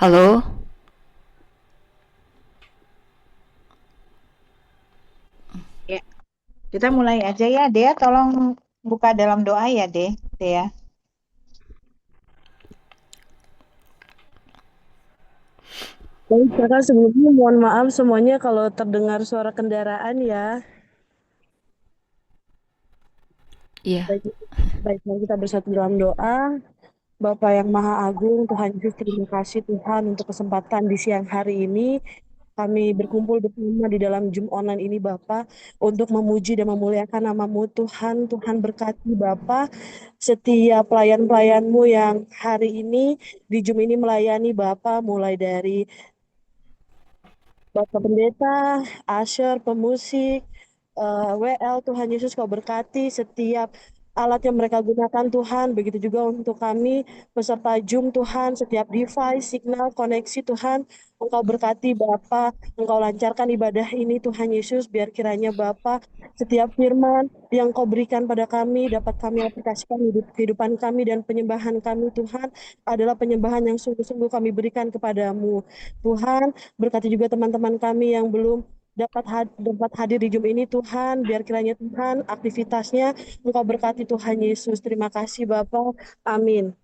Halo? Ya, kita mulai aja ya, Dea. Tolong buka dalam doa ya, Dea. Baik, kakak sebelumnya mohon maaf semuanya kalau terdengar suara kendaraan ya. Iya. Baik, baik, mari kita bersatu dalam doa. Bapa yang Maha Agung, Tuhan Yesus, terima kasih Tuhan untuk kesempatan di siang hari ini. Kami berkumpul bersama di dalam Zoom online ini Bapa untuk memuji dan memuliakan nama-Mu Tuhan. Tuhan berkati Bapa setiap pelayan-pelayan-Mu yang hari ini di Zoom ini melayani Bapa mulai dari Bapak Pendeta, Asher, pemusik, WL, Tuhan Yesus kau berkati setiap alat yang mereka gunakan Tuhan, begitu juga untuk kami peserta Zoom Tuhan, setiap device, signal, koneksi Tuhan, Engkau berkati Bapa, Engkau lancarkan ibadah ini Tuhan Yesus, biar kiranya Bapa setiap firman yang kau berikan pada kami dapat kami aplikasikan hidup kehidupan kami dan penyembahan kami Tuhan adalah penyembahan yang sungguh-sungguh kami berikan kepadamu Tuhan. Berkati juga teman-teman kami yang belum dapat hadir di Zoom ini Tuhan, biar kiranya Tuhan aktivitasnya Engkau berkati Tuhan Yesus. Terima kasih Bapak. Amin.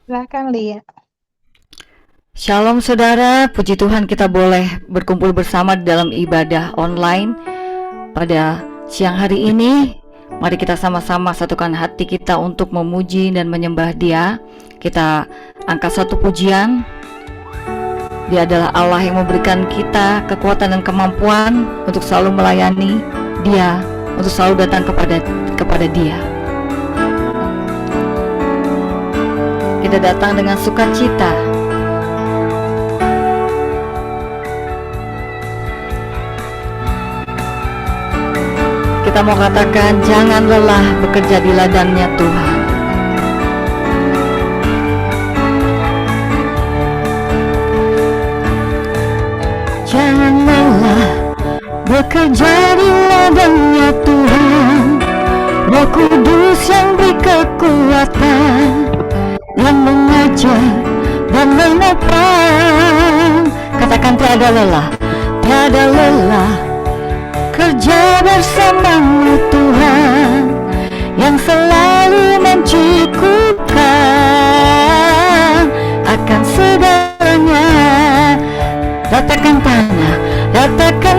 Silakan, Lia. Shalom saudara, puji Tuhan kita boleh berkumpul bersama di dalam ibadah online pada siang hari ini. Mari kita sama-sama satukan hati kita untuk memuji dan menyembah Dia. Kita angkat satu pujian. Dia adalah Allah yang memberikan kita kekuatan dan kemampuan untuk selalu melayani Dia, untuk selalu datang kepada Dia. Kita datang dengan sukacita. Kita mau katakan, jangan lelah bekerja di ladangnya Tuhan. Jangan lelah bekerja di ladangnya Tuhan. Roh Kudus yang beri kekuatan, yang mengajar dan menopang. Katakan tiada lelah kerja bersamamu Tuhan, yang selalu mencukupkan akan segalanya. Ratakan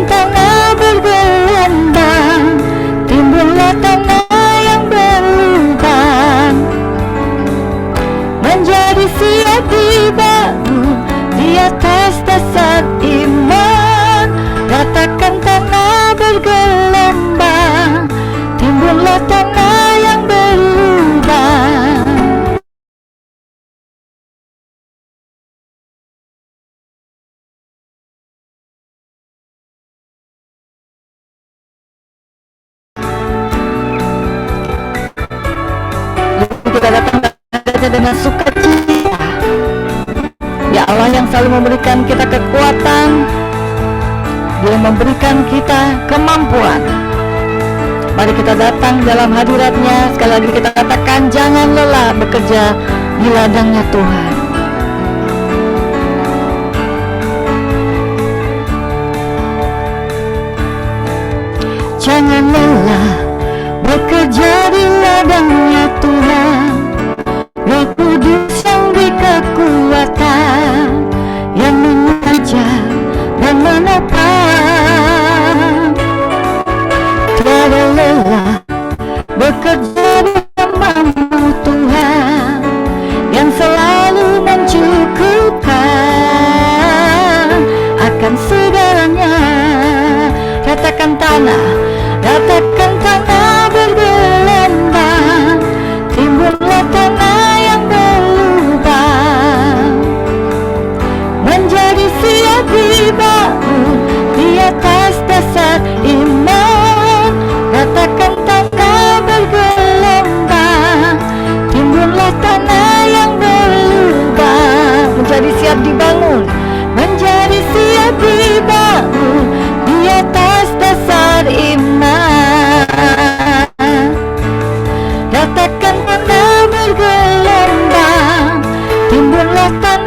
tanah bergelombang, timbullah tanah yang berlubang, menjadi siap dibangun di atas dasar iman. Ratakan tanah bergelombang, timbullah tanah yang berlubang. Kita datang dengan sukacita. Ya Allah yang selalu memberikan kita kekuatan, Dia memberikan kita kemampuan. Mari kita datang dalam hadirat-Nya. Sekali lagi kita katakan, jangan lelah bekerja di ladangnya Tuhan. Jangan lelah bekerja di ladangnya Tuhan. Roh Kudus yang beri kekuatan, yang mengajar dan menopang. Tiada lelah bekerja bersamamu Tuhan, yang selalu mencukupkan akan segalanya. Ratakan tanah bergelombang, timbullah tanah yang berlubang, menjadi siap dibangun di atas dasar iman. Ratakan tanah bergelombang, timbullah tanah yang berlubang, menjadi siap dibangun, di atas dasar iman. Ratakan tanah bergelombang, timbullah tanah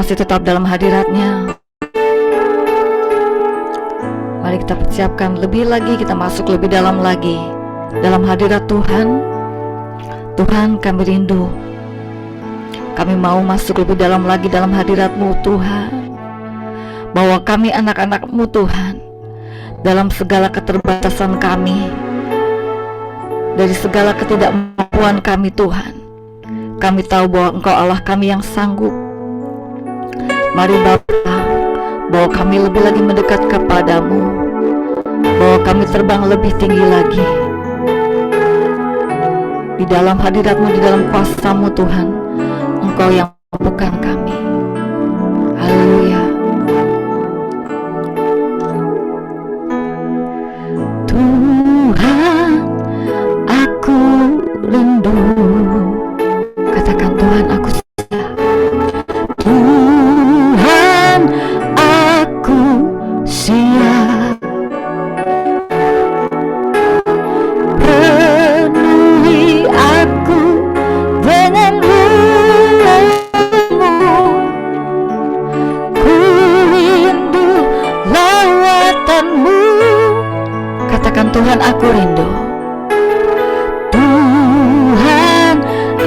masih tetap dalam hadirat-Nya. Mari kita persiapkan lebih lagi, kita masuk lebih dalam lagi dalam hadirat Tuhan. Tuhan, kami rindu, kami mau masuk lebih dalam lagi dalam hadirat-Mu Tuhan. Bahwa kami anak-anak-Mu Tuhan, dalam segala keterbatasan kami, dari segala ketidakmampuan kami Tuhan, kami tahu bahwa Engkau Allah kami yang sanggup. Mari Bapa, bahwa kami lebih lagi mendekat kepadamu, bahwa kami terbang lebih tinggi lagi di dalam hadirat-Mu, di dalam kuasa-Mu Tuhan. Engkau yang mampukan kami. Haleluya. Tuhan, aku rindu. Katakan, Tuhan, aku siap. Tuhan, aku siap. Penuhi aku dengan riang-Mu. Ku rindu lawatan-Mu. Katakan, Tuhan, aku rindu. Tuhan,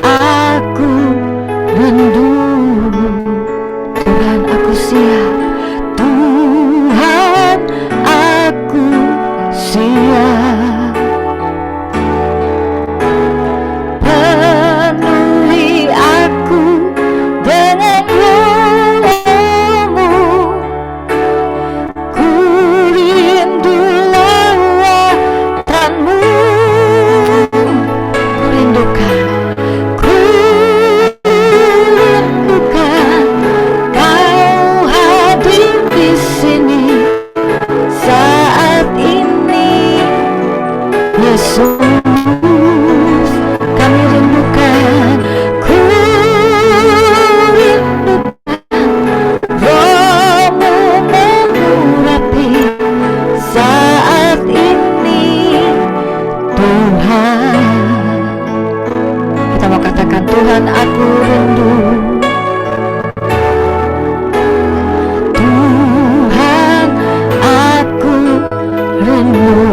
aku rindu. Tuhan, aku siap. Tuhan, aku siap. Penuhi aku dengan roh-Mu. Ku rindu lawatan-Mu. Ku rindukan, ku rindukan Kau hadir di sini saat ini. Yesus, kami rindukan, ku rindukan Roh-Mu mengurapi saat ini. Tuhan, kita mau katakan, Tuhan, aku rindu. Tuhan, aku rindu.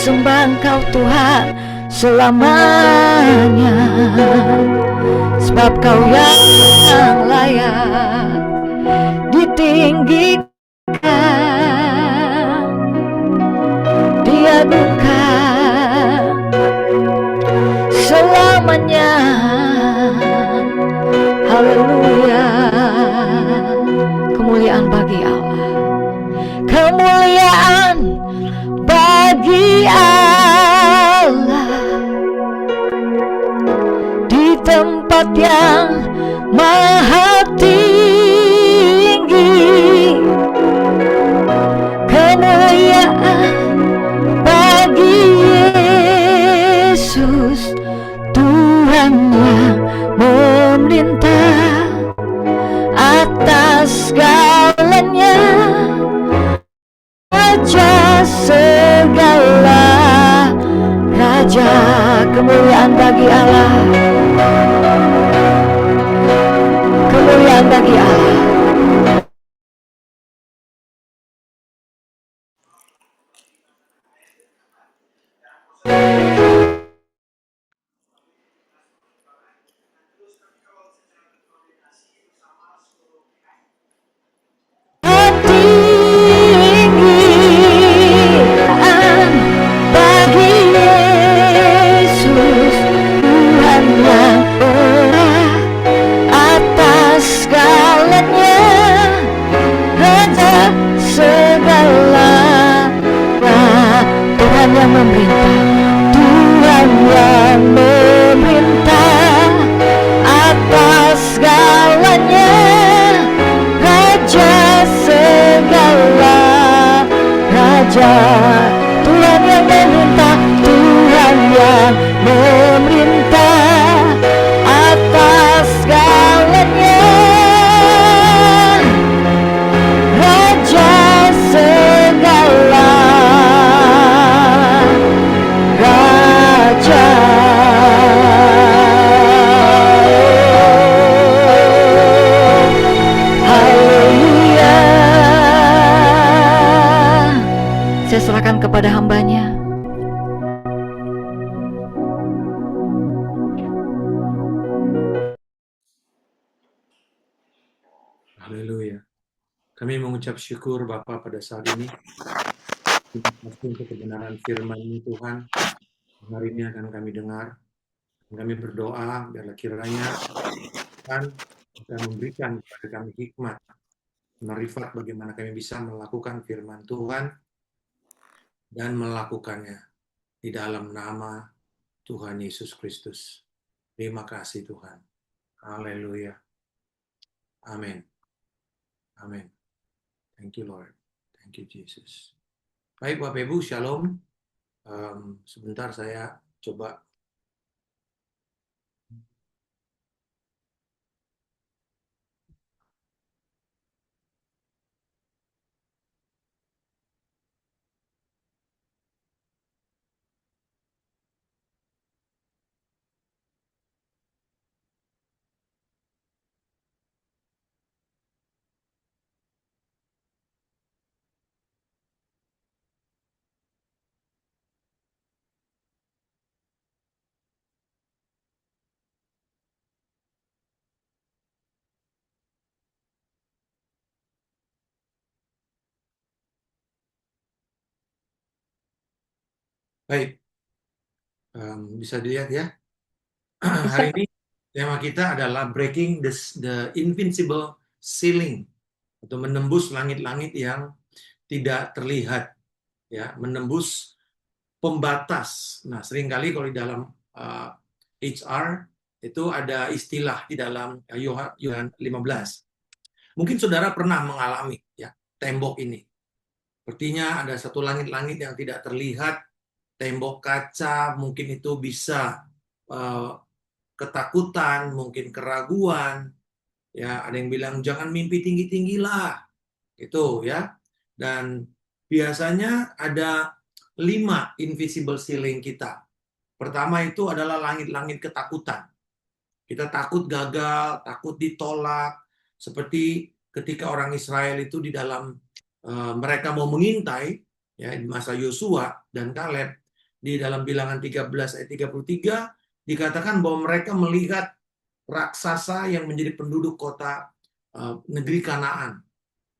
sembah Engkau Tuhan selamanya, sebab Kau yang layak ditinggikan, diagungkan selamanya. Haleluya. Kemuliaan bagi Allah, kemuliaan bagi Allah di tempat yang maha tinggi. Kemuliaan bagi Yesus, Tuhan yang memerintah atas segalanya, Raja segala raja. Kemuliaan bagi Allah, kemuliaan bagi Allah. Tuhan yang memerintah, Tuhan yang memerintah atas segalanya, Raja segala raja. Haleluya. Saya serahkan kepada hamba-Nya. Haleluya. Kami mengucap syukur Bapa pada saat ini. Terima kasih untuk kebenaran firman Tuhan. Hari ini akan kami dengar. Kami berdoa biarlah kiranya Tuhan akan memberikan kepada kami hikmat, marifat bagaimana kami bisa melakukan firman Tuhan dan melakukannya di dalam nama Tuhan Yesus Kristus. Terima kasih Tuhan. Haleluya. Amin. Amin. Thank you Lord. Thank you Jesus. Baik Bapak Ibu, Shalom. Sebentar saya coba baik. Bisa dilihat ya. Hari ini tema kita adalah breaking the invincible ceiling, atau menembus langit-langit yang tidak terlihat, ya, menembus pembatas. Nah, seringkali kalau di dalam HR itu ada istilah di dalam Yohanes 15. Mungkin saudara pernah mengalami ya tembok ini. Sepertinya ada satu langit-langit yang tidak terlihat, tembok kaca, mungkin itu bisa ketakutan, mungkin keraguan, ya ada yang bilang jangan mimpi tinggi-tinggi lah, itu ya. Dan biasanya ada 5 invisible ceiling kita. Pertama itu adalah langit-langit ketakutan. Kita takut gagal, takut ditolak, seperti ketika orang Israel itu di dalam mereka mau mengintai ya di masa Yosua dan Kaleb, di dalam Bilangan 13 ayat 33 dikatakan bahwa mereka melihat raksasa yang menjadi penduduk kota negeri Kanaan,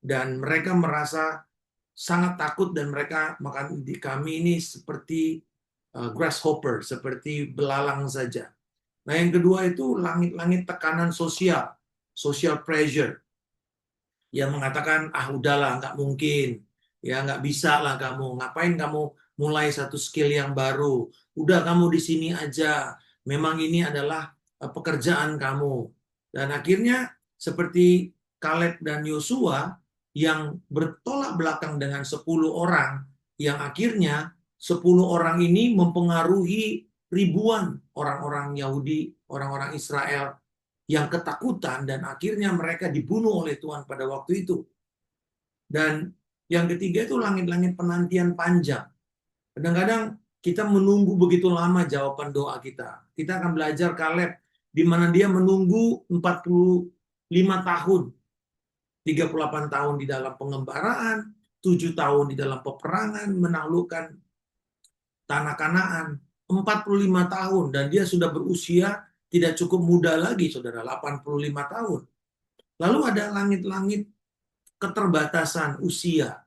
dan mereka merasa sangat takut, dan mereka makan di kami ini seperti grasshopper, seperti belalang saja. Nah, yang kedua itu langit-langit tekanan sosial, social pressure, yang mengatakan udahlah, nggak mungkin, ya nggak bisa lah kamu, ngapain kamu mulai satu skill yang baru, udah kamu di sini aja, memang ini adalah pekerjaan kamu. Dan akhirnya seperti Kaleb dan Yosua yang bertolak belakang dengan 10 orang, yang akhirnya 10 orang ini mempengaruhi ribuan orang-orang Yahudi, orang-orang Israel yang ketakutan, dan akhirnya mereka dibunuh oleh Tuhan pada waktu itu. Dan yang ketiga itu langit-langit penantian panjang. Kadang-kadang kita menunggu begitu lama jawaban doa kita. Kita akan belajar Kaleb di mana dia menunggu 45 tahun. 38 tahun di dalam pengembaraan, 7 tahun di dalam peperangan menaklukkan tanah Kanaan, 45 tahun, dan dia sudah berusia tidak cukup muda lagi, saudara, 85 tahun. Lalu ada langit-langit keterbatasan usia.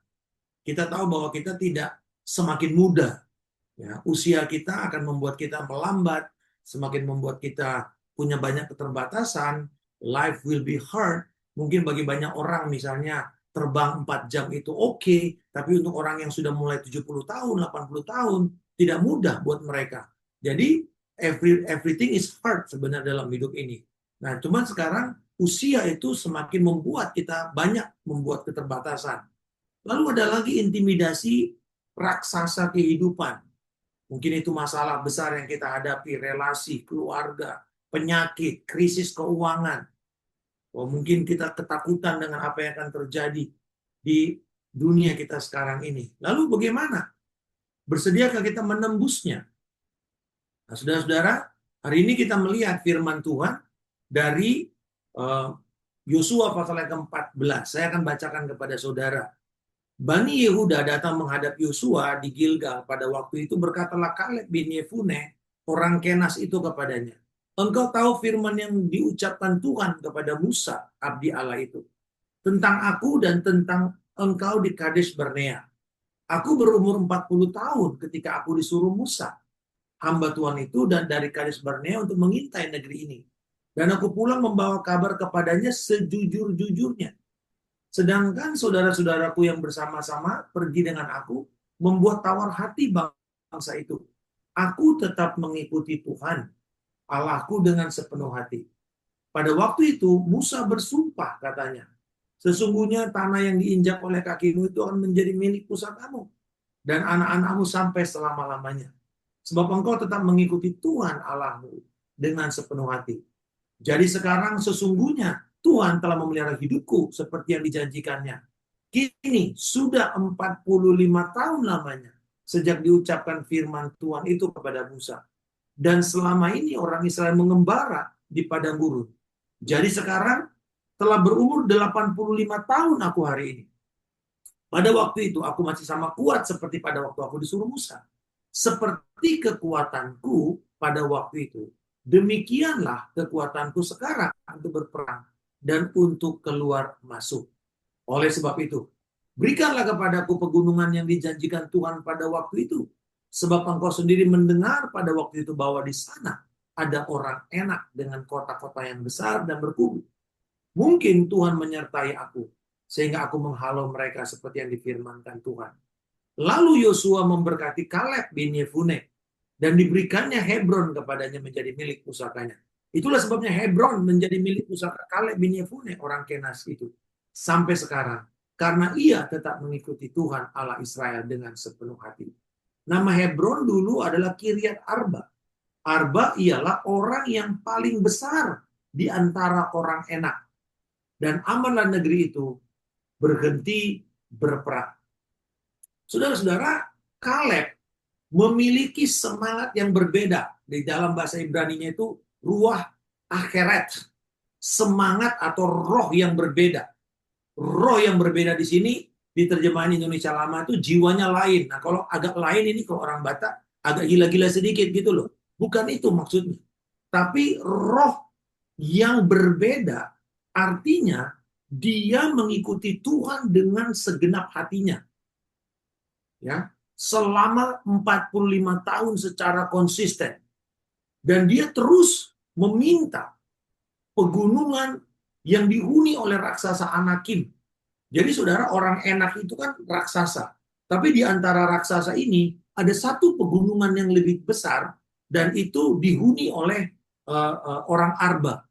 Kita tahu bahwa kita tidak semakin muda. Ya, usia kita akan membuat kita melambat, semakin membuat kita punya banyak keterbatasan. Life will be hard. Mungkin bagi banyak orang misalnya terbang 4 jam itu oke, tapi untuk orang yang sudah mulai 70 tahun, 80 tahun, tidak mudah buat mereka. Jadi everything is hard sebenarnya dalam hidup ini. Nah, cuman sekarang usia itu semakin membuat kita banyak membuat keterbatasan. Lalu ada lagi intimidasi raksasa kehidupan. Mungkin itu masalah besar yang kita hadapi, relasi, keluarga, penyakit, krisis keuangan. Mungkin kita ketakutan dengan apa yang akan terjadi di dunia kita sekarang ini. Lalu bagaimana? Bersediakah kita menembusnya? Nah, saudara-saudara, hari ini kita melihat firman Tuhan dari Yosua pasal yang ke-14. Saya akan bacakan kepada saudara. Bani Yehuda datang menghadap Yosua di Gilgal pada waktu itu, berkatalah Kaleb bin Yefune, orang Kenas itu kepadanya, engkau tahu firman yang diucapkan Tuhan kepada Musa, abdi Allah itu, tentang aku dan tentang engkau di Kades Barnea. Aku berumur 40 tahun ketika aku disuruh Musa, hamba Tuhan itu, dan dari Kades Barnea untuk mengintai negeri ini. Dan aku pulang membawa kabar kepadanya sejujur-jujurnya. Sedangkan saudara-saudaraku yang bersama-sama pergi dengan aku membuat tawar hati bangsa itu. Aku tetap mengikuti Tuhan, Allahku, dengan sepenuh hati. Pada waktu itu Musa bersumpah, katanya, sesungguhnya tanah yang diinjak oleh kakimu itu akan menjadi milik pusakamu dan anak-anakmu sampai selama-lamanya. Sebab engkau tetap mengikuti Tuhan Allahmu dengan sepenuh hati. Jadi sekarang sesungguhnya Tuhan telah memelihara hidupku seperti yang dijanjikannya. Kini sudah 45 tahun lamanya sejak diucapkan firman Tuhan itu kepada Musa. Dan selama ini orang Israel mengembara di padang gurun. Jadi sekarang telah berumur 85 tahun aku hari ini. Pada waktu itu aku masih sama kuat seperti pada waktu aku disuruh Musa. Seperti kekuatanku pada waktu itu, demikianlah kekuatanku sekarang untuk berperang dan untuk keluar masuk. Oleh sebab itu, berikanlah kepadaku pegunungan yang dijanjikan Tuhan pada waktu itu. Sebab engkau sendiri mendengar pada waktu itu bahwa di sana ada orang enak dengan kota-kota yang besar dan berkubu. Mungkin Tuhan menyertai aku, sehingga aku menghalau mereka seperti yang difirmankan Tuhan. Lalu Yosua memberkati Kaleb bin Yefune, dan diberikannya Hebron kepadanya menjadi milik pusakanya. Itulah sebabnya Hebron menjadi milik pusaka Kaleb bin Yefune, orang Kenas itu, sampai sekarang, karena ia tetap mengikuti Tuhan Allah Israel dengan sepenuh hati. Nama Hebron dulu adalah Kiryat Arba. Arba ialah orang yang paling besar di antara orang enak. Dan amanlah negeri itu berhenti berperang. Saudara-saudara, Kaleb memiliki semangat yang berbeda. Di dalam bahasa Ibraninya itu ruah akheret, semangat atau roh yang berbeda. Roh yang berbeda di sini di terjemahan Indonesia Lama itu jiwanya lain. Nah, kalau agak lain ini kalau orang Batak agak gila-gila sedikit gitu loh. Bukan itu maksudnya. Tapi roh yang berbeda artinya dia mengikuti Tuhan dengan segenap hatinya. Ya, selama 45 tahun secara konsisten. Dan dia terus meminta pegunungan yang dihuni oleh raksasa Anakim. Jadi saudara, orang enak itu kan raksasa. Tapi di antara raksasa ini ada satu pegunungan yang lebih besar dan itu dihuni oleh orang Arba.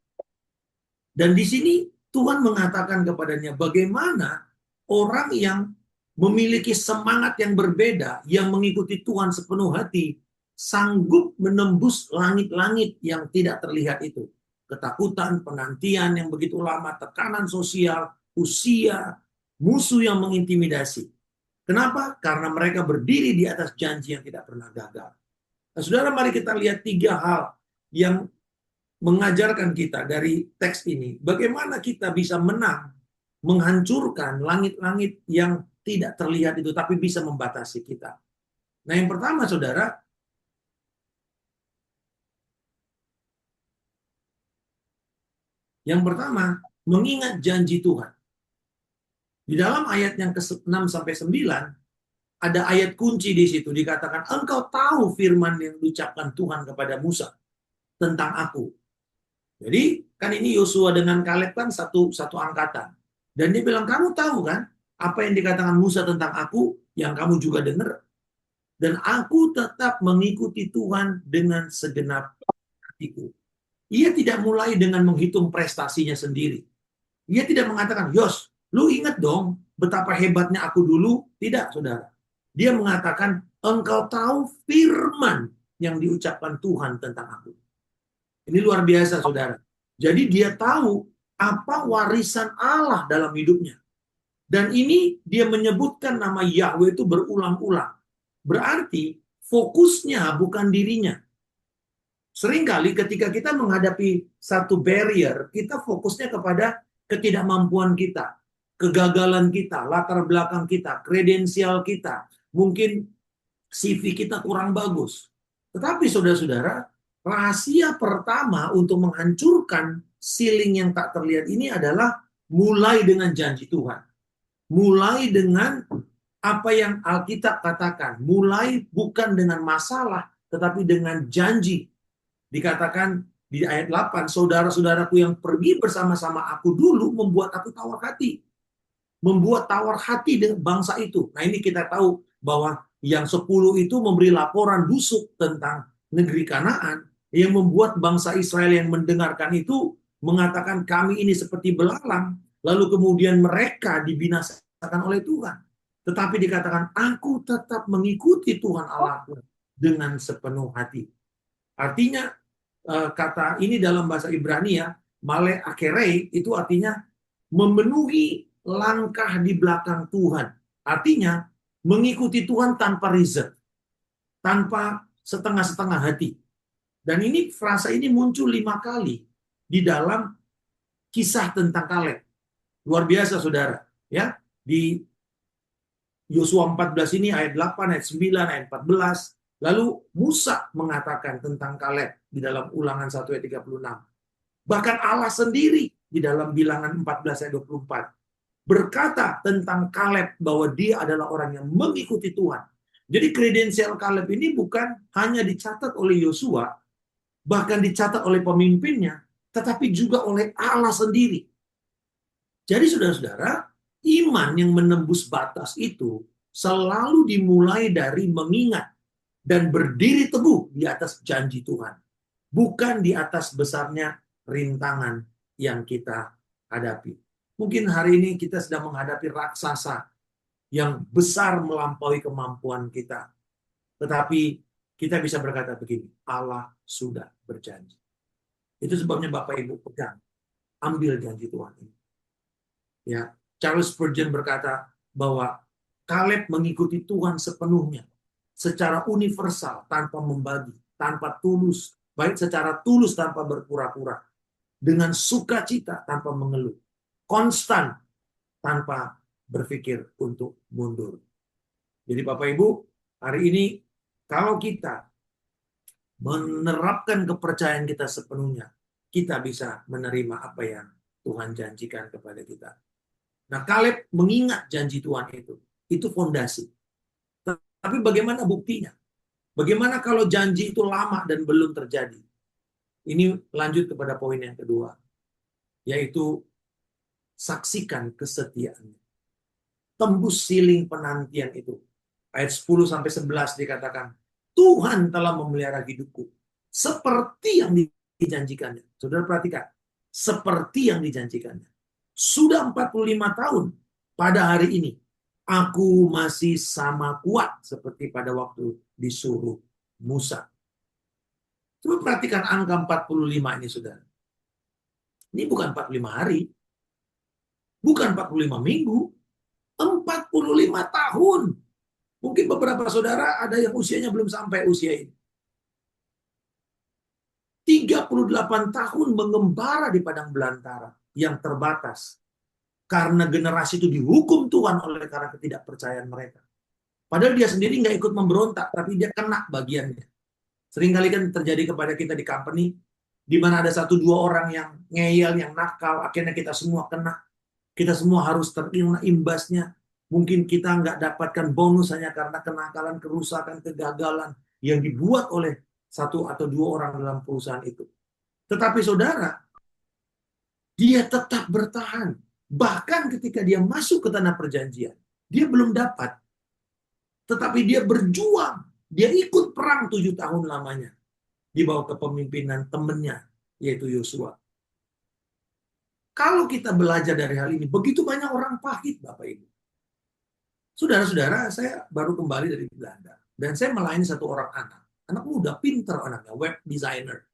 Dan di sini Tuhan mengatakan kepadanya bagaimana orang yang memiliki semangat yang berbeda, yang mengikuti Tuhan sepenuh hati, sanggup menembus langit-langit yang tidak terlihat itu. Ketakutan, penantian yang begitu lama, tekanan sosial, usia, musuh yang mengintimidasi. Kenapa? Karena mereka berdiri di atas janji yang tidak pernah gagal. Nah, saudara, mari kita lihat 3 hal yang mengajarkan kita dari teks ini. Bagaimana kita bisa menang, menghancurkan langit-langit yang tidak terlihat itu, tapi bisa membatasi kita. Nah, yang pertama, saudara, mengingat janji Tuhan. Di dalam ayat yang ke-6 sampai 9, ada ayat kunci di situ, dikatakan, engkau tahu firman yang diucapkan Tuhan kepada Musa tentang aku. Jadi, kan ini Yosua dengan Kaleb kan satu angkatan. Dan dia bilang, kamu tahu kan apa yang dikatakan Musa tentang aku, yang kamu juga dengar. Dan aku tetap mengikuti Tuhan dengan segenap hatiku. Ia tidak mulai dengan menghitung prestasinya sendiri. Ia tidak mengatakan, Yos, lu ingat dong betapa hebatnya aku dulu. Tidak, saudara. Dia mengatakan, engkau tahu firman yang diucapkan Tuhan tentang aku. Ini luar biasa, saudara. Jadi dia tahu apa warisan Allah dalam hidupnya. Dan ini dia menyebutkan nama Yahweh itu berulang-ulang. Berarti fokusnya bukan dirinya. Seringkali ketika kita menghadapi satu barrier, kita fokusnya kepada ketidakmampuan kita, kegagalan kita, latar belakang kita, kredensial kita, mungkin CV kita kurang bagus. Tetapi saudara-saudara, rahasia pertama untuk menghancurkan ceiling yang tak terlihat ini adalah mulai dengan janji Tuhan. Mulai dengan apa yang Alkitab katakan. Mulai bukan dengan masalah, tetapi dengan janji. Dikatakan di ayat 8, saudara-saudaraku yang pergi bersama-sama aku dulu membuat aku tawar hati. Membuat tawar hati dengan bangsa itu. Nah, ini kita tahu bahwa yang 10 itu memberi laporan busuk tentang negeri Kanaan, yang membuat bangsa Israel yang mendengarkan itu mengatakan kami ini seperti belalang, lalu kemudian mereka dibinasakan oleh Tuhan. Tetapi dikatakan aku tetap mengikuti Tuhan Allahku dengan sepenuh hati. Artinya kata ini dalam bahasa Ibrani ya, male akerei, itu artinya memenuhi langkah di belakang Tuhan. Artinya mengikuti Tuhan tanpa reserve, tanpa setengah-setengah hati. Dan ini frasa ini muncul 5 kali di dalam kisah tentang Kaleb. Luar biasa, saudara. Ya, di Yosua 14 ini ayat 8, ayat 9, ayat 14. Lalu Musa mengatakan tentang Kaleb di dalam Ulangan 1 ayat 36. Bahkan Allah sendiri di dalam Bilangan 14 ayat 24 berkata tentang Kaleb bahwa dia adalah orang yang mengikuti Tuhan. Jadi kredensial Kaleb ini bukan hanya dicatat oleh Yosua, bahkan dicatat oleh pemimpinnya, tetapi juga oleh Allah sendiri. Jadi saudara-saudara, iman yang menembus batas itu selalu dimulai dari mengingat dan berdiri teguh di atas janji Tuhan. Bukan di atas besarnya rintangan yang kita hadapi. Mungkin hari ini kita sedang menghadapi raksasa yang besar melampaui kemampuan kita. Tetapi kita bisa berkata begini, Allah sudah berjanji. Itu sebabnya Bapak Ibu pegang, ambil janji Tuhan ini. Ya, Charles Spurgeon berkata bahwa Kaleb mengikuti Tuhan sepenuhnya, secara universal, tanpa membagi, tanpa tulus, baik secara tulus tanpa berpura-pura, dengan sukacita tanpa mengeluh, konstan tanpa berpikir untuk mundur. Jadi Bapak Ibu, hari ini Kalau kita menerapkan kepercayaan kita sepenuhnya, kita bisa menerima apa yang Tuhan janjikan kepada kita. Nah, Kaleb mengingat janji Tuhan itu fondasi. Tapi bagaimana buktinya? Bagaimana kalau janji itu lama dan belum terjadi? Ini lanjut kepada poin yang kedua, yaitu saksikan kesetiaannya. Tembus siling penantian itu. Ayat 10-11 dikatakan, Tuhan telah memelihara hidupku seperti yang dijanjikannya. Saudara perhatikan, seperti yang dijanjikannya. Sudah 45 tahun pada hari ini, aku masih sama kuat seperti pada waktu disuruh Musa. Coba perhatikan angka 45 ini, saudara. Ini bukan 45 hari, bukan 45 minggu, 45 tahun. Mungkin beberapa saudara ada yang usianya belum sampai usia ini. 38 tahun mengembara di padang belantara yang terbatas. Karena generasi itu dihukum Tuhan oleh karena ketidakpercayaan mereka. Padahal dia sendiri nggak ikut memberontak, tapi dia kena bagiannya. Seringkali kan terjadi kepada kita di company, di mana ada 1-2 orang yang ngeyel, yang nakal, akhirnya kita semua kena. Kita semua harus terkena imbasnya. Mungkin kita nggak dapatkan bonus hanya karena kenakalan, kerusakan, kegagalan yang dibuat oleh 1 atau 2 orang dalam perusahaan itu. Tetapi saudara, dia tetap bertahan. Bahkan ketika dia masuk ke tanah perjanjian, dia belum dapat. Tetapi dia berjuang. Dia ikut perang 7 tahun lamanya. Di bawah kepemimpinan temannya, yaitu Yosua. Kalau kita belajar dari hal ini, begitu banyak orang pahit, Bapak Ibu. Saudara-saudara, saya baru kembali dari Belanda. Dan saya melayani 1 orang anak. Anak muda, pinter anaknya, web designer.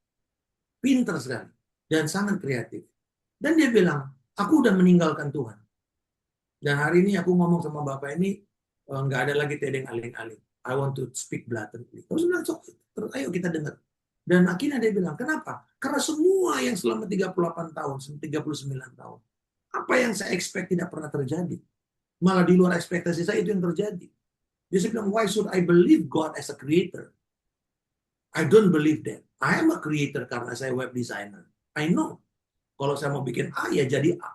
Pinter sekali. Dan sangat kreatif. Dan dia bilang, aku udah meninggalkan Tuhan. Dan hari ini aku ngomong sama Bapak ini, nggak ada lagi tedeng aling-aling. I want to speak blatantly. Terus bilang, terus ayo kita dengar. Dan akhirnya dia bilang, kenapa? Karena semua yang selama 38 tahun, 39 tahun, apa yang saya expect tidak pernah terjadi. Malah di luar ekspektasi saya itu yang terjadi. Dia bilang, why should I believe God as a creator? I don't believe that. I am a creator karena saya web designer. I know. Kalau saya mau bikin A, ya jadi A.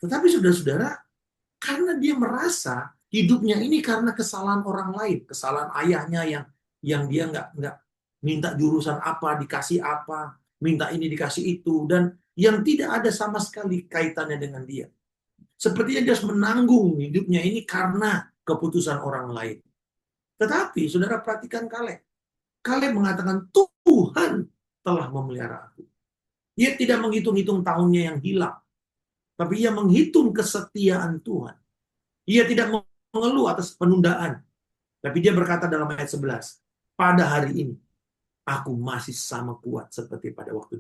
Tetapi saudara-saudara, karena dia merasa hidupnya ini karena kesalahan orang lain, kesalahan ayahnya yang dia nggak minta jurusan apa, dikasih apa, minta ini dikasih itu, dan yang tidak ada sama sekali kaitannya dengan dia. Sepertinya dia harus menanggung hidupnya ini karena keputusan orang lain. Tetapi saudara perhatikan Kaleb. Kaleb mengatakan Tuhan telah memelihara aku. Dia tidak menghitung-hitung tahunnya yang hilang. Tapi ia menghitung kesetiaan Tuhan. Ia tidak mengeluh atas penundaan. Tapi dia berkata dalam ayat 11, pada hari ini, aku masih sama kuat seperti pada waktu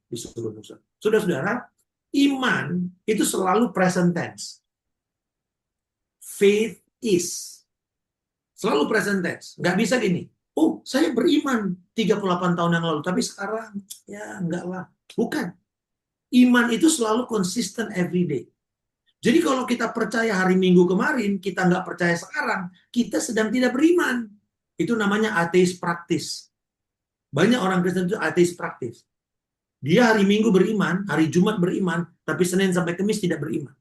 disuruh Musa. Saudara-saudara, iman itu selalu present tense. Faith is. Selalu present tense. Nggak bisa gini, oh saya beriman 38 tahun yang lalu, tapi sekarang ya enggak lah. Bukan. Iman itu selalu konsisten every day. Jadi kalau kita percaya hari Minggu kemarin, kita nggak percaya sekarang, kita sedang tidak beriman. Itu namanya ateis praktis. Banyak orang Kristen itu ateis praktis. Dia hari Minggu beriman, hari Jumat beriman, tapi Senin sampai Kamis tidak beriman.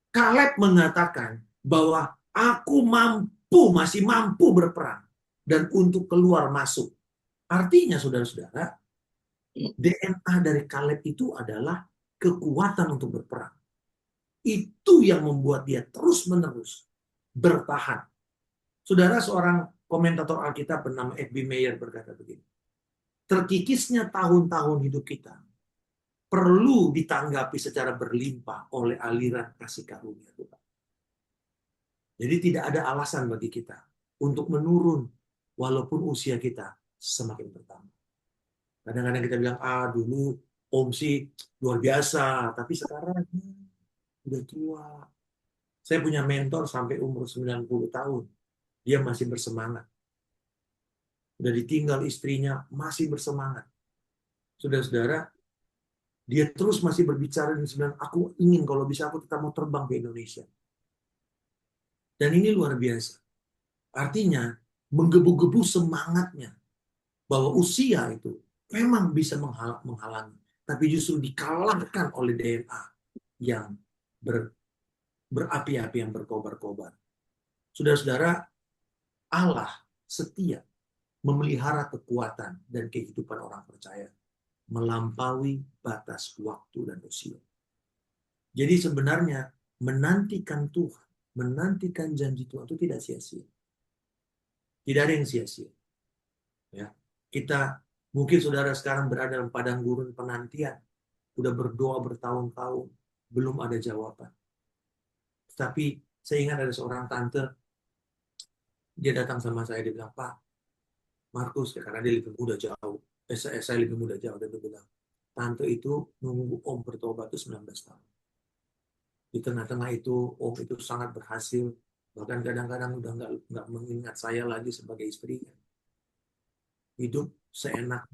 Kaleb mengatakan bahwa aku masih mampu berperang dan untuk keluar masuk. Artinya saudara-saudara, DNA dari Kaleb itu adalah kekuatan untuk berperang. Itu yang membuat dia terus-menerus bertahan. Saudara, seorang komentator Alkitab bernama F.B. Meyer berkata begini, terkikisnya tahun-tahun hidup kita perlu ditanggapi secara berlimpah oleh aliran kasih karunia Tuhan. Jadi tidak ada alasan bagi kita untuk menurun walaupun usia kita semakin bertambah. Kadang-kadang kita bilang, dulu Om sih luar biasa, tapi sekarang udah tua. Saya punya mentor sampai umur 90 tahun. Dia masih bersemangat. Udah ditinggal istrinya, masih bersemangat. Saudara-saudara, dia terus masih berbicara dan bilang, aku ingin kalau bisa aku tetap mau terbang ke Indonesia. Dan ini luar biasa. Artinya, menggebu-gebu semangatnya bahwa usia itu memang bisa menghalangi, tapi justru dikalahkan oleh DNA yang berapi-api, yang berkobar-kobar. Saudara-saudara, Allah setia memelihara kekuatan dan kehidupan orang percaya melampaui batas waktu dan usia. Jadi sebenarnya menantikan Tuhan, menantikan janji Tuhan itu tidak sia-sia. Tidak ada yang sia-sia. Ya. Kita mungkin saudara sekarang berada dalam padang gurun penantian, udah berdoa bertahun-tahun, belum ada jawaban. Tapi saya ingat ada seorang tante, dia datang sama saya, dia bilang, Pak, Markus, ya, karena dia lebih muda jauh. Saya lebih muda jauh, dan dia bilang, tante itu nunggu Om bertobat itu 19 tahun. Di tengah-tengah itu, Om itu sangat berhasil, bahkan kadang-kadang udah nggak mengingat saya lagi sebagai istrinya. Hidup seenak.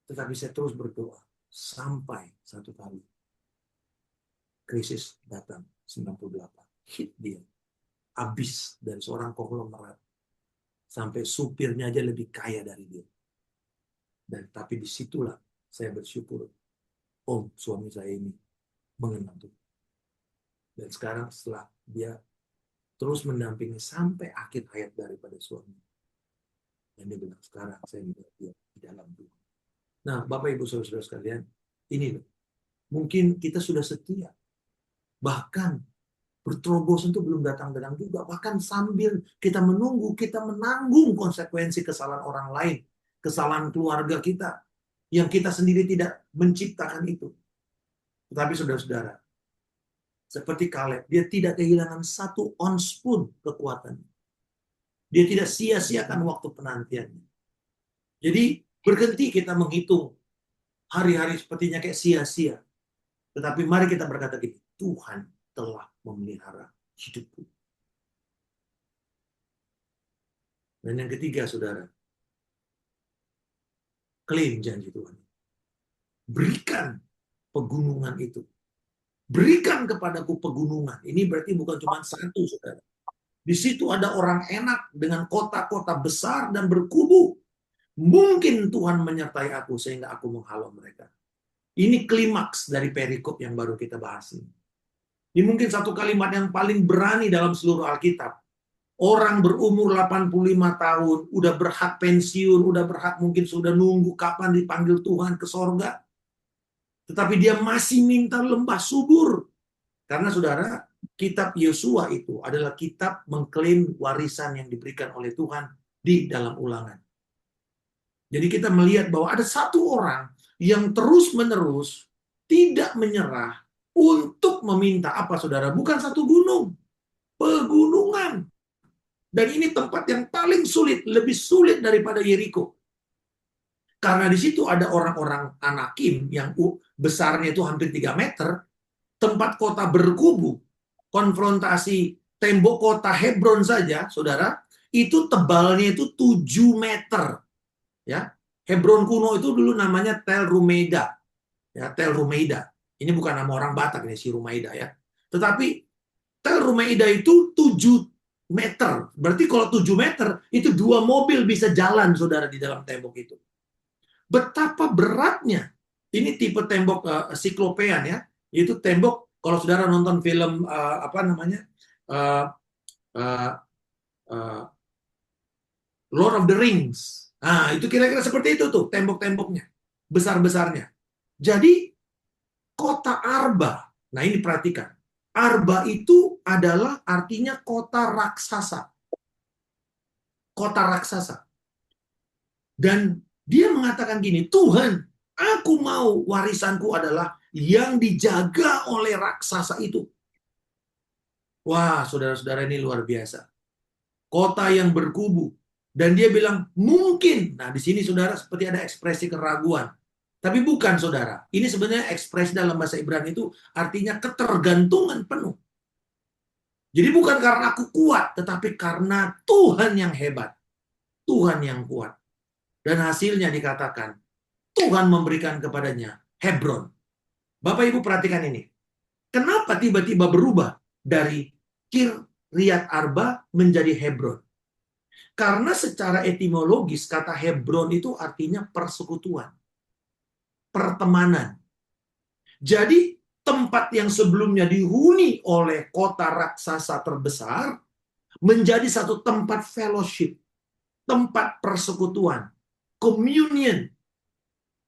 Tetapi saya terus berdoa sampai satu kali krisis datang 98, hit dia, habis dari seorang konglomerat sampai supirnya aja lebih kaya dari dia. Dan tapi disitulah saya bersyukur, Om suami saya ini mengenal Tuhan. Dan sekarang setelah dia terus mendampingi sampai akhir hayat daripada suami, dan dia bilang, sekarang saya melihat dia di dalam Tuhan. Nah, Bapak Ibu Saudara-saudara sekalian, ini loh, mungkin kita sudah setia, bahkan berterobosan itu belum datang-datang juga, bahkan sambil kita menunggu, kita menanggung konsekuensi kesalahan orang lain, kesalahan keluarga kita, yang kita sendiri tidak menciptakan itu. Tetapi saudara-saudara, seperti Kaleb, dia tidak kehilangan 1 ons pun kekuatannya. Dia tidak sia-siakan waktu penantiannya. Jadi berhenti kita menghitung hari-hari sepertinya kayak sia-sia. Tetapi mari kita berkata gini, Tuhan telah memelihara hidupku. Dan yang ketiga, saudara, klaim janji Tuhan. Berikan pegunungan itu. Berikan kepadaku pegunungan. Ini berarti bukan cuma satu, saudara. Di situ ada orang enak dengan kota-kota besar dan berkubu. Mungkin Tuhan menyertai aku sehingga aku menghalau mereka. Ini klimaks dari perikop yang baru kita bahas ini. Ini mungkin satu kalimat yang paling berani dalam seluruh Alkitab. Orang berumur 85 tahun, udah berhak pensiun, udah berhak mungkin sudah nunggu kapan dipanggil Tuhan ke sorga. Tetapi dia masih minta lembah subur. Karena saudara, kitab Yosua itu adalah kitab mengklaim warisan yang diberikan oleh Tuhan di dalam Ulangan. Jadi kita melihat bahwa ada satu orang yang terus-menerus tidak menyerah untuk meminta apa, saudara? Bukan satu gunung, pegunungan. Dan ini tempat yang paling sulit, lebih sulit daripada Yeriko. Karena di situ ada orang-orang Anakim yang besarnya itu hampir 3 meter, tempat kota berkubu, konfrontasi tembok kota Hebron saja, saudara, itu tebalnya itu 7 meter. Ya, Hebron kuno itu dulu namanya Tel Rumeida. Ya, Tel Rumeida. Ini bukan nama orang Batak, ini si Rumeida ya. Tetapi Tel Rumeida itu 7 meter. Berarti kalau 7 meter, itu 2 mobil bisa jalan, saudara, di dalam tembok itu. Betapa beratnya. Ini tipe tembok siklopean ya. Itu tembok, kalau saudara nonton film Lord of the Rings. Nah, itu kira-kira seperti itu tuh tembok-temboknya. Besar-besarnya. Jadi kota Arba. Nah, ini perhatikan. Arba itu adalah artinya kota raksasa. Kota raksasa. Dan dia mengatakan gini, Tuhan, aku mau warisanku adalah yang dijaga oleh raksasa itu. Wah, saudara-saudara, ini luar biasa. Kota yang berkubu. Dan dia bilang, mungkin. Nah, di sini, saudara, seperti ada ekspresi keraguan. Tapi bukan, saudara. Ini sebenarnya ekspresi dalam bahasa Ibrani itu artinya ketergantungan penuh. Jadi bukan karena aku kuat, tetapi karena Tuhan yang hebat. Tuhan yang kuat. Dan hasilnya dikatakan, Tuhan memberikan kepadanya Hebron. Bapak Ibu perhatikan ini. Kenapa tiba-tiba berubah dari Kiryat Arba menjadi Hebron? Karena secara etimologis kata Hebron itu artinya persekutuan, pertemanan. Jadi tempat yang sebelumnya dihuni oleh kota raksasa terbesar menjadi satu tempat fellowship, tempat persekutuan, communion.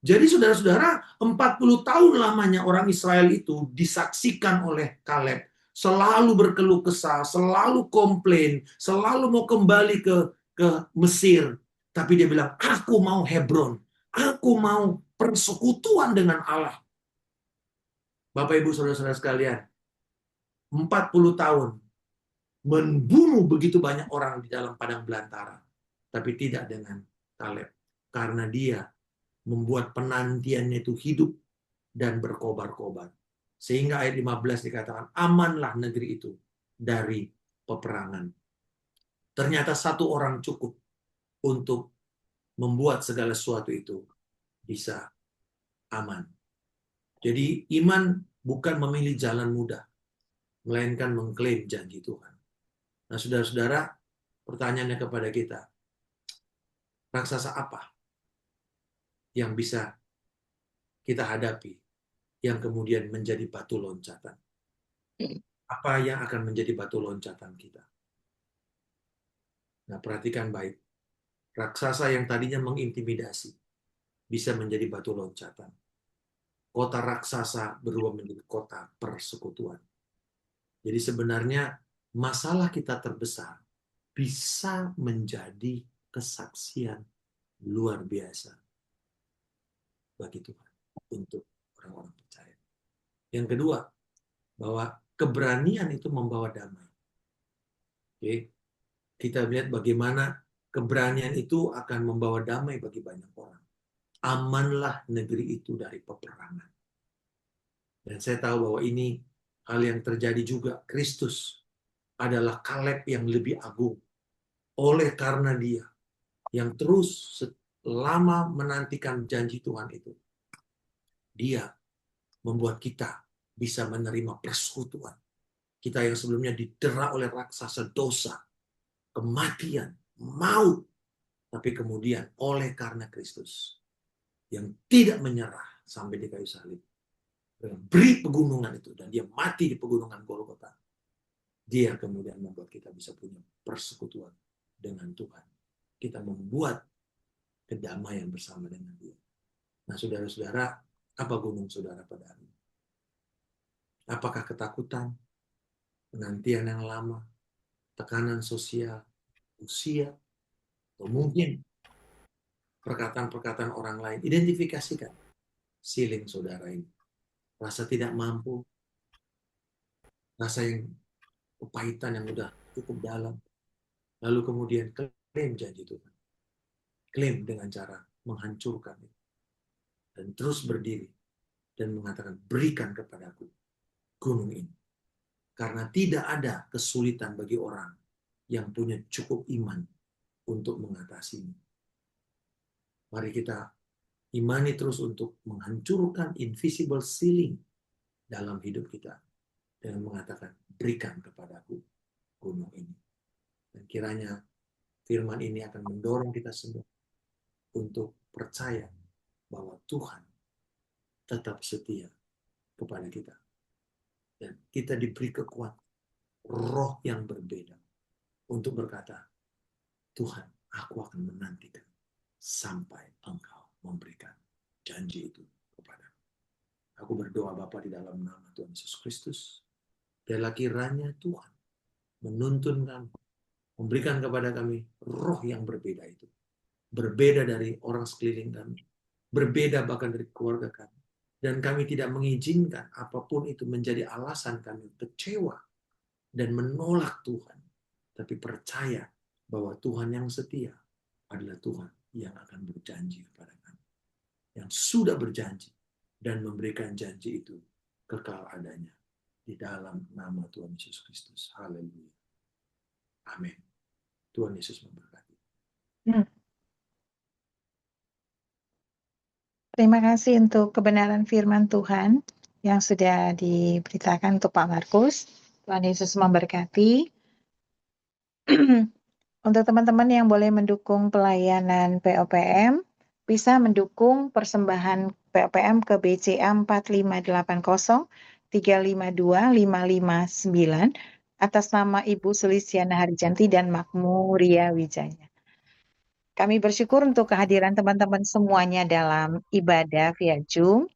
Jadi saudara-saudara, 40 tahun lamanya orang Israel itu disaksikan oleh Kaleb. Selalu berkeluh kesah, selalu komplain, selalu mau kembali ke Mesir. Tapi dia bilang, aku mau Hebron. Aku mau persekutuan dengan Allah. Bapak Ibu Saudara-saudara sekalian, 40 tahun membunuh begitu banyak orang di dalam padang belantara. Tapi tidak dengan Kaleb. Karena dia membuat penantiannya itu hidup dan berkobar-kobar. Sehingga ayat 15 dikatakan, amanlah negeri itu dari peperangan. Ternyata satu orang cukup untuk membuat segala sesuatu itu bisa aman. Jadi iman bukan memilih jalan mudah, melainkan mengklaim janji Tuhan. Nah, saudara-saudara, pertanyaannya kepada kita, raksasa apa yang bisa kita hadapi yang kemudian menjadi batu loncatan? Apa yang akan menjadi batu loncatan kita? Nah, perhatikan baik. Raksasa yang tadinya mengintimidasi bisa menjadi batu loncatan. Kota raksasa berubah menjadi kota persekutuan. Jadi sebenarnya masalah kita terbesar bisa menjadi kesaksian luar biasa bagi Tuhan untuk orang-orang percaya. Yang kedua, bahwa keberanian itu membawa damai. Oke. Kita lihat bagaimana keberanian itu akan membawa damai bagi banyak orang. Amanlah negeri itu dari peperangan. Dan saya tahu bahwa ini hal yang terjadi juga. Kristus adalah Kaleb yang lebih agung. Oleh karena dia yang terus lama menantikan janji Tuhan itu, dia membuat kita bisa menerima persekutuan. Kita yang sebelumnya didera oleh raksasa dosa, kematian, maut, tapi kemudian oleh karena Kristus yang tidak menyerah sampai di kayu salib, beri pegunungan itu, dan dia mati di pegunungan Golgota, dia kemudian membuat kita bisa punya persekutuan dengan Tuhan. Kita membuat kedamaian bersama dengan dia. Nah, saudara-saudara, apa gunung saudara pada hari ini? Apakah ketakutan, penantian yang lama, tekanan sosial, usia, atau mungkin perkataan-perkataan orang lain? Identifikasikan siling saudara ini. Rasa tidak mampu, rasa yang kepahitan yang udah cukup dalam. Lalu kemudian klaim janji Tuhan. Klaim dengan cara menghancurkan itu. Dan terus berdiri dan mengatakan, berikan kepadaku gunung ini. Karena tidak ada kesulitan bagi orang yang punya cukup iman untuk mengatasinya. Mari kita imani terus untuk menghancurkan invisible ceiling dalam hidup kita. Dengan mengatakan, berikan kepadaku gunung ini. Dan kiranya firman ini akan mendorong kita semua untuk percaya bahwa Tuhan tetap setia kepada kita. Dan kita diberi kekuatan, roh yang berbeda untuk berkata, Tuhan, aku akan menantikan sampai Engkau memberikan janji itu kepadaku. Aku berdoa Bapa di dalam nama Tuhan Yesus Kristus. Biarlah kiranya Tuhan menuntun kami, memberikan kepada kami roh yang berbeda itu. Berbeda dari orang sekeliling kami. Berbeda bahkan dari keluarga kami. Dan kami tidak mengizinkan apapun itu menjadi alasan kami kecewa dan menolak Tuhan. Tapi percaya bahwa Tuhan yang setia adalah Tuhan yang akan berjanji kepada kami. Yang sudah berjanji dan memberikan janji itu kekal adanya. Di dalam nama Tuhan Yesus Kristus. Haleluya. Amin. Tuhan Yesus memberkati. Terima kasih untuk kebenaran firman Tuhan yang sudah diberitakan untuk Pak Markus. Tuhan Yesus memberkati. Untuk teman-teman yang boleh mendukung pelayanan POPM, bisa mendukung persembahan POPM ke BCA 4580 352 559 atas nama Ibu Sulisiana Harjanti dan Makmuria Wijaya. Kami bersyukur untuk kehadiran teman-teman semuanya dalam ibadah via Zoom.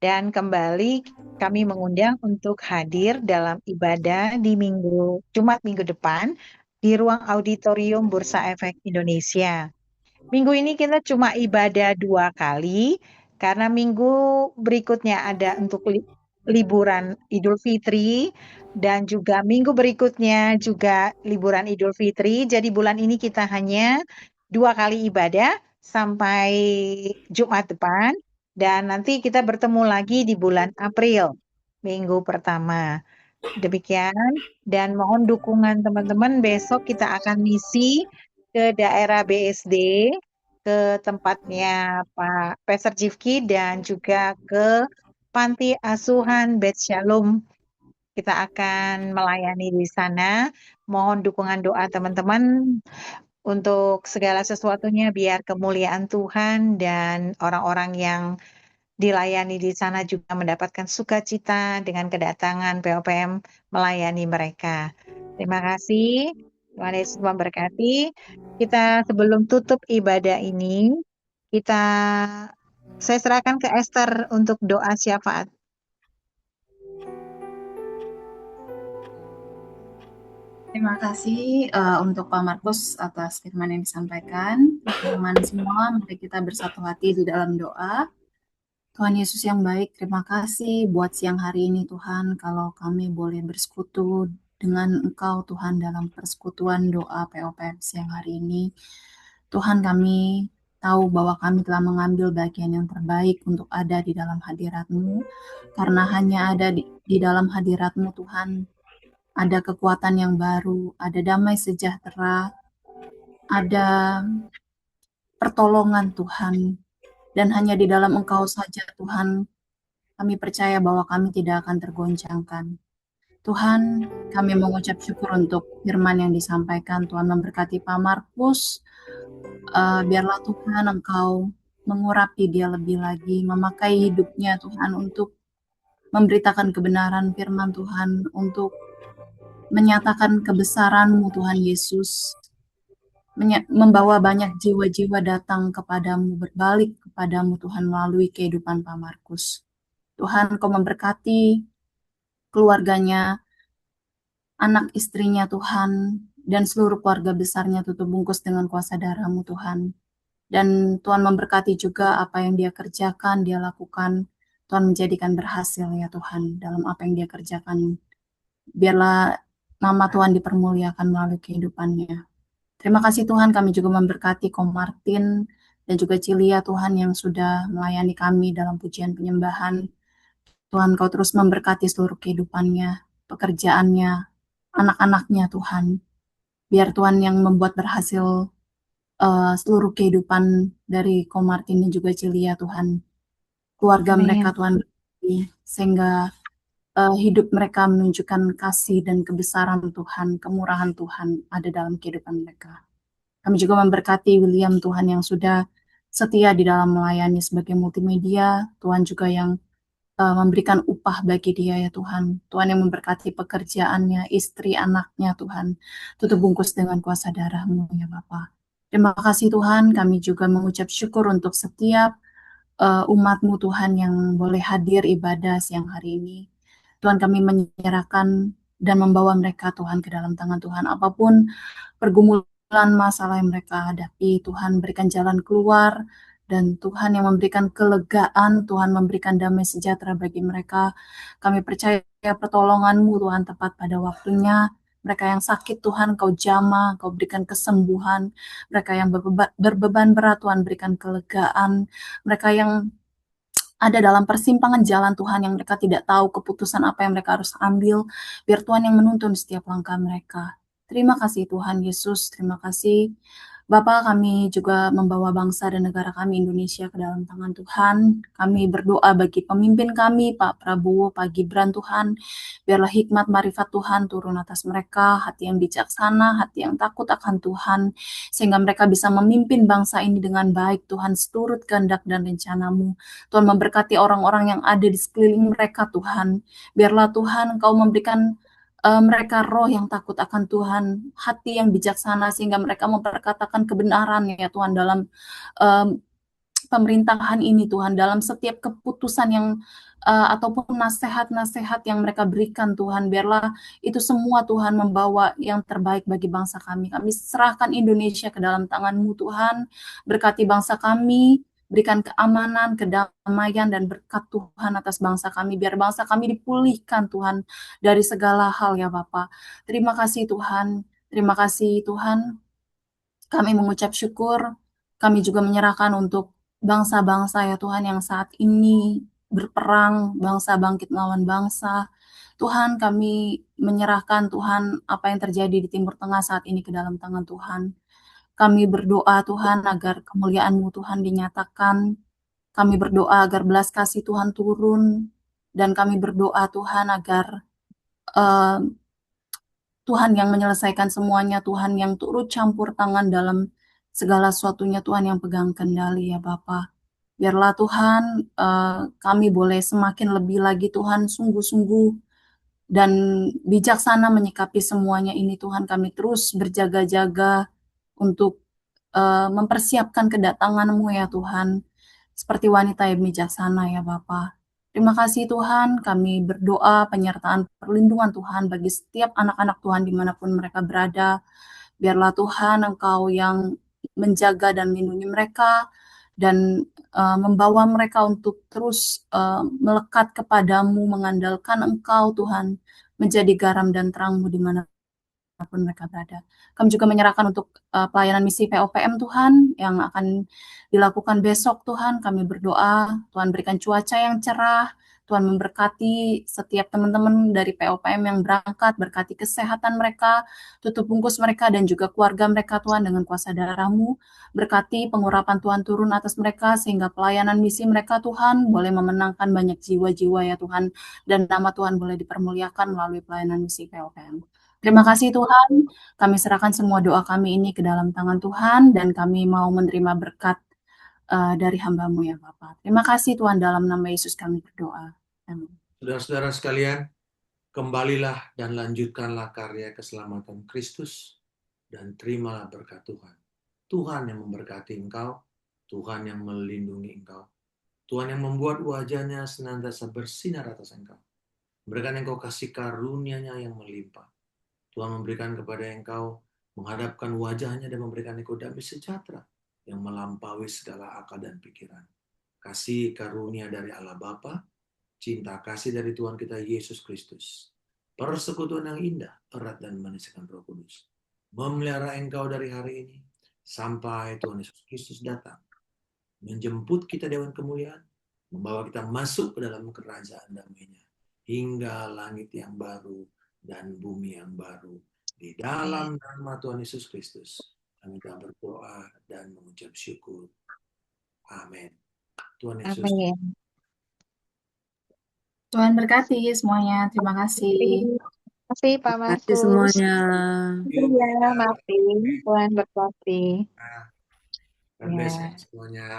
Dan kembali kami mengundang untuk hadir dalam ibadah di Jumat minggu depan di ruang auditorium Bursa Efek Indonesia. Minggu ini kita cuma ibadah 2 kali karena minggu berikutnya ada untuk liburan Idul Fitri dan juga minggu berikutnya juga liburan Idul Fitri. Jadi bulan ini kita hanya 2 kali ibadah sampai Jumat depan. Dan nanti kita bertemu lagi di bulan April, minggu pertama. Demikian, dan mohon dukungan teman-teman. Besok kita akan misi ke daerah BSD, ke tempatnya Pak Peser Jifki, dan juga ke Panti Asuhan Bet Shalom. Kita akan melayani di sana. Mohon dukungan doa teman-teman untuk segala sesuatunya biar kemuliaan Tuhan dan orang-orang yang dilayani di sana juga mendapatkan sukacita dengan kedatangan POPM melayani mereka. Terima kasih. Tuhan Yesus memberkati. Kita sebelum tutup ibadah ini, saya serahkan ke Esther untuk doa syafaat. Terima kasih untuk Pak Markus atas firman yang disampaikan. Teman-teman semua, mari kita bersatu hati di dalam doa. Tuhan Yesus yang baik, terima kasih buat siang hari ini Tuhan, kalau kami boleh bersekutu dengan Engkau Tuhan dalam persekutuan doa POPM siang hari ini. Tuhan, kami tahu bahwa kami telah mengambil bagian yang terbaik untuk ada di dalam hadirat-Mu, karena hanya ada di dalam hadirat-Mu Tuhan, ada kekuatan yang baru, ada damai sejahtera, ada pertolongan Tuhan, dan hanya di dalam Engkau saja Tuhan, kami percaya bahwa kami tidak akan tergoncangkan. Tuhan, kami mengucap syukur untuk firman yang disampaikan. Tuhan memberkati Pak Markus, biarlah Tuhan Engkau mengurapi dia lebih lagi, memakai hidupnya Tuhan untuk memberitakan kebenaran firman Tuhan, untuk menyatakan kebesaran-Mu Tuhan Yesus, membawa banyak jiwa-jiwa datang kepadamu, berbalik kepadamu Tuhan melalui kehidupan Pak Markus. Tuhan, Kau memberkati keluarganya, anak istrinya Tuhan, dan seluruh keluarga besarnya tutup bungkus dengan kuasa darah-Mu Tuhan. Dan Tuhan memberkati juga apa yang dia kerjakan, dia lakukan, Tuhan menjadikan berhasil ya Tuhan, dalam apa yang dia kerjakan. Biarlah nama Tuhan dipermuliakan melalui kehidupannya. Terima kasih Tuhan, kami juga memberkati Ko Martin dan juga Cilia Tuhan yang sudah melayani kami dalam pujian penyembahan. Tuhan, Kau terus memberkati seluruh kehidupannya, pekerjaannya, anak-anaknya Tuhan. Biar Tuhan yang membuat berhasil seluruh kehidupan dari Ko Martin dan juga Cilia Tuhan. Keluarga Amin. mereka Tuhan berkati, sehingga hidup mereka menunjukkan kasih dan kebesaran Tuhan, kemurahan Tuhan ada dalam kehidupan mereka. Kami juga memberkati William Tuhan yang sudah setia di dalam melayani sebagai multimedia. Tuhan juga yang memberikan upah bagi dia ya Tuhan. Tuhan yang memberkati pekerjaannya, istri, anaknya Tuhan. Tutup bungkus dengan kuasa darah-Mu ya Bapa. Terima kasih Tuhan, kami juga mengucap syukur untuk setiap umat-Mu Tuhan yang boleh hadir ibadah siang hari ini. Tuhan, kami menyerahkan dan membawa mereka Tuhan ke dalam tangan Tuhan. Apapun pergumulan masalah yang mereka hadapi, Tuhan berikan jalan keluar, dan Tuhan yang memberikan kelegaan, Tuhan memberikan damai sejahtera bagi mereka. Kami percaya pertolongan-Mu Tuhan tepat pada waktunya. Mereka yang sakit Tuhan Kau jamah, Kau berikan kesembuhan. Mereka yang berbeban berat Tuhan berikan kelegaan. Mereka yang ada dalam persimpangan jalan Tuhan yang mereka tidak tahu keputusan apa yang mereka harus ambil, biar Tuhan yang menuntun setiap langkah mereka. Terima kasih Tuhan Yesus, terima kasih Bapa, kami juga membawa bangsa dan negara kami Indonesia ke dalam tangan Tuhan. Kami berdoa bagi pemimpin kami, Pak Prabowo, Pak Gibran Tuhan. Biarlah hikmat marifat Tuhan turun atas mereka, hati yang bijaksana, hati yang takut akan Tuhan, sehingga mereka bisa memimpin bangsa ini dengan baik. Tuhan, seturut kehendak dan rencanamu. Tuhan memberkati orang-orang yang ada di sekeliling mereka, Tuhan. Biarlah Tuhan Engkau memberikan mereka roh yang takut akan Tuhan, hati yang bijaksana sehingga mereka memperkatakan kebenaran ya Tuhan dalam um, pemerintahan ini Tuhan, dalam setiap keputusan yang ataupun nasihat-nasihat yang mereka berikan Tuhan, biarlah itu semua Tuhan membawa yang terbaik bagi bangsa kami. Kami serahkan Indonesia ke dalam tangan-Mu Tuhan, berkati bangsa kami, berikan keamanan, kedamaian, dan berkat Tuhan atas bangsa kami, biar bangsa kami dipulihkan Tuhan dari segala hal ya Bapak. Terima kasih Tuhan, terima kasih Tuhan. Kami mengucap syukur, kami juga menyerahkan untuk bangsa-bangsa ya Tuhan yang saat ini berperang, bangsa bangkit melawan bangsa. Tuhan, kami menyerahkan Tuhan apa yang terjadi di Timur Tengah saat ini ke dalam tangan Tuhan. Kami berdoa Tuhan agar kemuliaan-Mu Tuhan dinyatakan. Kami berdoa agar belas kasih Tuhan turun. Dan kami berdoa Tuhan agar eh, Tuhan yang menyelesaikan semuanya, Tuhan yang turut campur tangan dalam segala sesuatunya, Tuhan yang pegang kendali ya Bapa. Biarlah Tuhan kami boleh semakin lebih lagi Tuhan sungguh-sungguh dan bijaksana menyikapi semuanya ini Tuhan. Kami terus berjaga-jaga untuk mempersiapkan kedatangan-Mu ya Tuhan. Seperti wanita yang bijaksana ya Bapa. Terima kasih Tuhan, kami berdoa penyertaan perlindungan Tuhan bagi setiap anak-anak Tuhan dimanapun mereka berada. Biarlah Tuhan Engkau yang menjaga dan melindungi mereka dan membawa mereka untuk terus melekat kepadamu, mengandalkan Engkau Tuhan, menjadi garam dan terangmu di mana pun mereka berada. Kami juga menyerahkan untuk pelayanan misi POPM Tuhan yang akan dilakukan besok Tuhan. Kami berdoa Tuhan berikan cuaca yang cerah, Tuhan memberkati setiap teman-teman dari POPM yang berangkat, berkati kesehatan mereka, tutup bungkus mereka dan juga keluarga mereka Tuhan dengan kuasa darah-Mu. Berkati pengurapan Tuhan turun atas mereka sehingga pelayanan misi mereka Tuhan boleh memenangkan banyak jiwa-jiwa ya Tuhan dan nama Tuhan boleh dipermuliakan melalui pelayanan misi POPM. Terima kasih Tuhan, kami serahkan semua doa kami ini ke dalam tangan Tuhan dan kami mau menerima berkat dari hamba-Mu ya Bapak. Terima kasih Tuhan, dalam nama Yesus kami berdoa. Amin. Saudara-saudara sekalian, kembalilah dan lanjutkanlah karya keselamatan Kristus dan terimalah berkat Tuhan. Tuhan yang memberkati engkau, Tuhan yang melindungi engkau, Tuhan yang membuat wajahnya senantiasa bersinar atas engkau, memberikan engkau kasih karunia-Nya yang melimpah. Tuhan memberikan kepada engkau, menghadapkan wajahnya dan memberikan engkau damai sejahtera yang melampaui segala akal dan pikiran. Kasih karunia dari Allah Bapa, cinta kasih dari Tuhan kita Yesus Kristus, persekutuan yang indah, erat dan maniskan Roh Kudus, memelihara engkau dari hari ini sampai Tuhan Yesus Kristus datang, menjemput kita dewan kemuliaan, membawa kita masuk ke dalam kerajaan damai-Nya, hingga langit yang baru dan bumi yang baru. Di dalam nama Tuhan Yesus Kristus, kami telah berdoa dan mengucap syukur. Amin. Tuhan Yesus. Amin. Tuhan berkati semuanya. Terima kasih. Terima kasih Pak Terima kasih Markus. semuanya. Iya, Martin. Tuhan berkati. God bless semuanya.